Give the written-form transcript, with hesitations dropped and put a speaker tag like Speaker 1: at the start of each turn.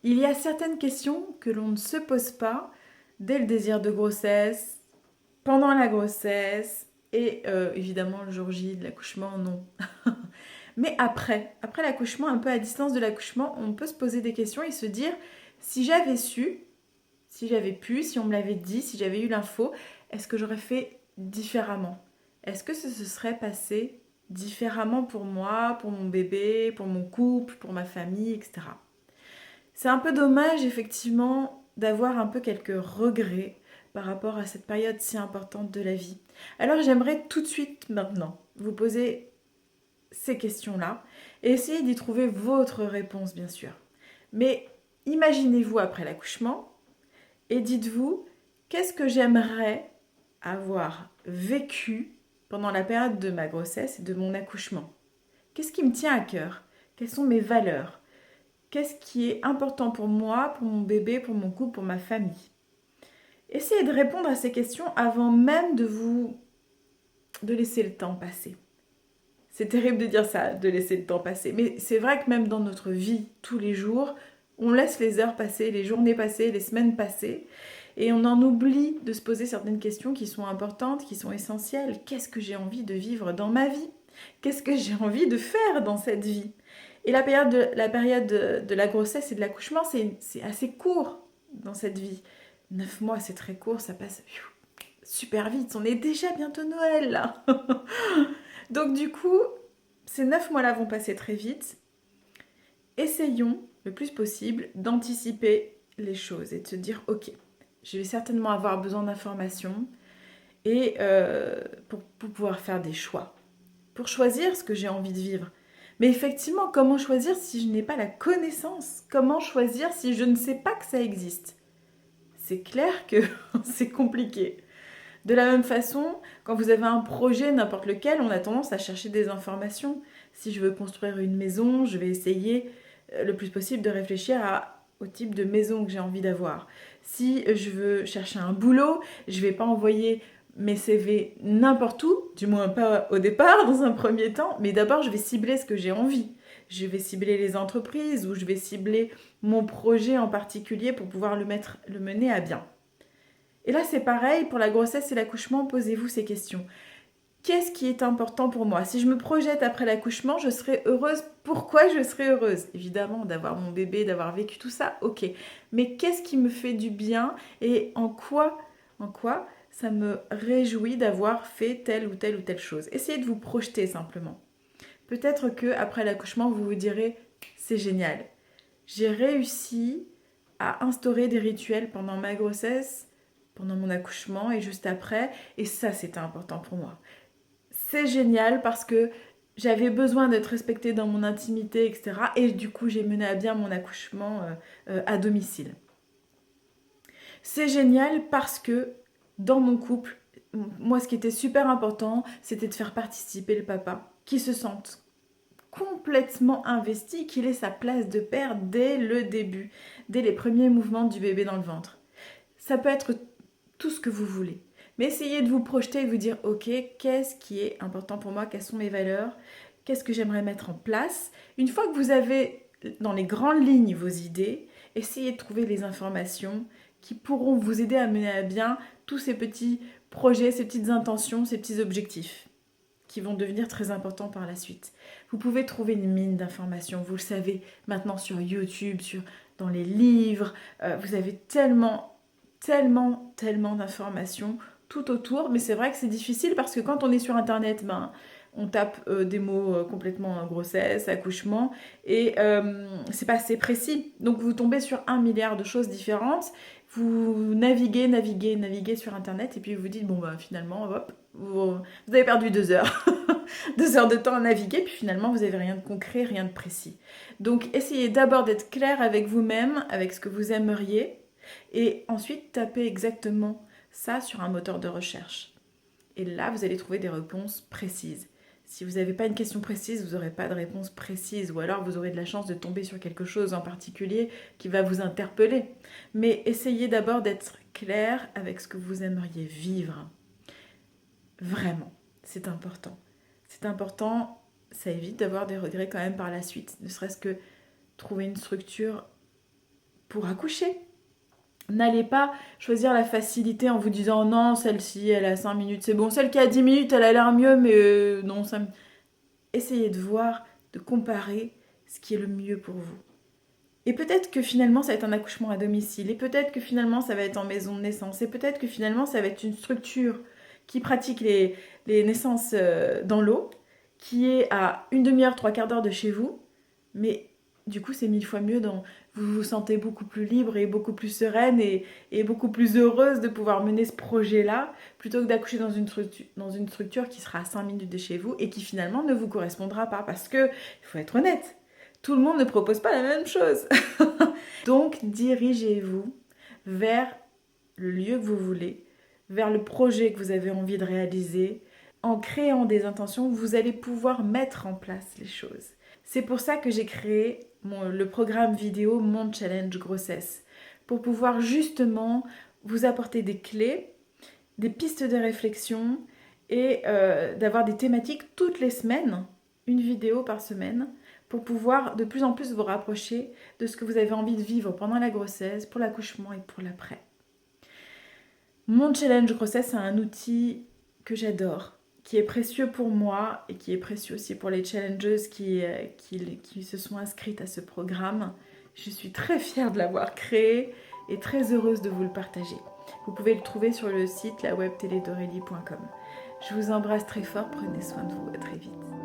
Speaker 1: Il y a certaines questions que l'on ne se pose pas dès le désir de grossesse, pendant la grossesse et évidemment le jour J de l'accouchement, non. Mais après l'accouchement, un peu à distance de l'accouchement, on peut se poser des questions et se dire si j'avais su, si j'avais pu, si on me l'avait dit, si j'avais eu l'info, est-ce que j'aurais fait différemment? Est-ce que ce se serait passé différemment pour moi, pour mon bébé, pour mon couple, pour ma famille, etc. C'est un peu dommage, effectivement, d'avoir un peu quelques regrets par rapport à cette période si importante de la vie. Alors j'aimerais tout de suite maintenant vous poser ces questions-là et essayer d'y trouver votre réponse, bien sûr. Mais imaginez-vous après l'accouchement et dites-vous, qu'est-ce que j'aimerais avoir vécu pendant la période de ma grossesse et de mon accouchement? Qu'est-ce qui me tient à cœur? Quelles sont mes valeurs? Qu'est-ce qui est important pour moi, pour mon bébé, pour mon couple, pour ma famille? Essayez de répondre à ces questions avant même de laisser le temps passer. C'est terrible de dire ça, de laisser le temps passer. Mais c'est vrai que même dans notre vie, tous les jours, on laisse les heures passer, les journées passer, les semaines passer. Et on en oublie de se poser certaines questions qui sont importantes, qui sont essentielles. Qu'est-ce que j'ai envie de vivre dans ma vie? Qu'est-ce que j'ai envie de faire dans cette vie? Et la période de la grossesse et de l'accouchement, c'est assez court dans cette vie. 9 mois, c'est très court, ça passe super vite. On est déjà bientôt Noël, là. Donc du coup, ces 9 mois-là vont passer très vite. Essayons le plus possible d'anticiper les choses et de se dire, ok, je vais certainement avoir besoin d'informations et pour pouvoir faire des choix, pour choisir ce que j'ai envie de vivre. Mais effectivement, comment choisir si je n'ai pas la connaissance? Comment choisir si je ne sais pas que ça existe? C'est clair que c'est compliqué. De la même façon, quand vous avez un projet, n'importe lequel, on a tendance à chercher des informations. Si je veux construire une maison, je vais essayer le plus possible de réfléchir au type de maison que j'ai envie d'avoir. Si je veux chercher un boulot, je ne vais pas envoyer mes CV n'importe où, du moins pas au départ, dans un premier temps, mais d'abord je vais cibler ce que j'ai envie. Je vais cibler les entreprises ou je vais cibler mon projet en particulier pour pouvoir le mener à bien. Et là, c'est pareil, pour la grossesse et l'accouchement, posez-vous ces questions. Qu'est-ce qui est important pour moi? Si je me projette après l'accouchement, je serai heureuse. Pourquoi je serai heureuse? Évidemment, d'avoir mon bébé, d'avoir vécu tout ça, ok. Mais qu'est-ce qui me fait du bien et en quoi ça me réjouit d'avoir fait telle ou telle ou telle chose? Essayez de vous projeter simplement. Peut-être que après l'accouchement, vous vous direz, c'est génial. J'ai réussi à instaurer des rituels pendant ma grossesse, pendant mon accouchement et juste après. Et ça, c'était important pour moi. C'est génial parce que j'avais besoin d'être respectée dans mon intimité, etc. Et du coup, j'ai mené à bien mon accouchement à domicile. C'est génial parce que dans mon couple, moi, ce qui était super important, c'était de faire participer le papa, qui se sente complètement investi, qu'il ait sa place de père dès le début, dès les premiers mouvements du bébé dans le ventre. Ça peut être tout ce que vous voulez. Mais essayez de vous projeter et de vous dire, ok, qu'est-ce qui est important pour moi? Quelles sont mes valeurs? Qu'est-ce que j'aimerais mettre en place? Une fois que vous avez dans les grandes lignes vos idées, essayez de trouver les informations qui pourront vous aider à mener à bien tous ces petits projets, ces petites intentions, ces petits objectifs qui vont devenir très importants par la suite. Vous pouvez trouver une mine d'informations, vous le savez maintenant sur YouTube, dans les livres, vous avez tellement d'informations tout autour, mais c'est vrai que c'est difficile parce que quand on est sur internet, on tape des mots complètement grossesse, accouchement, et c'est pas assez précis. Donc vous tombez sur 1 milliard de choses différentes, vous naviguez sur internet, et puis vous vous dites, bon bah finalement, hop, vous avez perdu 2 heures. 2 heures de temps à naviguer, puis finalement vous n'avez rien de concret, rien de précis. Donc essayez d'abord d'être clair avec vous-même, avec ce que vous aimeriez, et ensuite tapez exactement ça sur un moteur de recherche. Et là, vous allez trouver des réponses précises. Si vous n'avez pas une question précise, vous n'aurez pas de réponse précise, ou alors vous aurez de la chance de tomber sur quelque chose en particulier qui va vous interpeller. Mais essayez d'abord d'être clair avec ce que vous aimeriez vivre. Vraiment, c'est important. C'est important, ça évite d'avoir des regrets quand même par la suite. Ne serait-ce que trouver une structure pour accoucher. N'allez pas choisir la facilité en vous disant non, celle-ci elle a 5 minutes, c'est bon, celle qui a 10 minutes elle a l'air mieux, mais non, 5 minutes. Essayez de voir, de comparer ce qui est le mieux pour vous. Et peut-être que finalement ça va être un accouchement à domicile, et peut-être que finalement ça va être en maison de naissance, et peut-être que finalement ça va être une structure qui pratique les naissances dans l'eau, qui est à une demi-heure, 3/4 d'heure de chez vous, mais du coup c'est 1000 fois mieux, vous vous sentez beaucoup plus libre et beaucoup plus sereine et beaucoup plus heureuse de pouvoir mener ce projet-là, plutôt que d'accoucher dans une structure qui sera à 5 minutes de chez vous et qui finalement ne vous correspondra pas, parce que, il faut être honnête, tout le monde ne propose pas la même chose. Donc, dirigez-vous vers le lieu que vous voulez, vers le projet que vous avez envie de réaliser. En créant des intentions, vous allez pouvoir mettre en place les choses. C'est pour ça que j'ai créé le programme vidéo Mon Challenge Grossesse, pour pouvoir justement vous apporter des clés, des pistes de réflexion et d'avoir des thématiques toutes les semaines, une vidéo par semaine, pour pouvoir de plus en plus vous rapprocher de ce que vous avez envie de vivre pendant la grossesse, pour l'accouchement et pour l'après. Mon challenge grossesse, c'est un outil que j'adore, qui est précieux pour moi et qui est précieux aussi pour les challengeuses qui se sont inscrites à ce programme. Je suis très fière de l'avoir créé et très heureuse de vous le partager. Vous pouvez le trouver sur le site lawebteledorelli.com. Je vous embrasse très fort, prenez soin de vous, à très vite.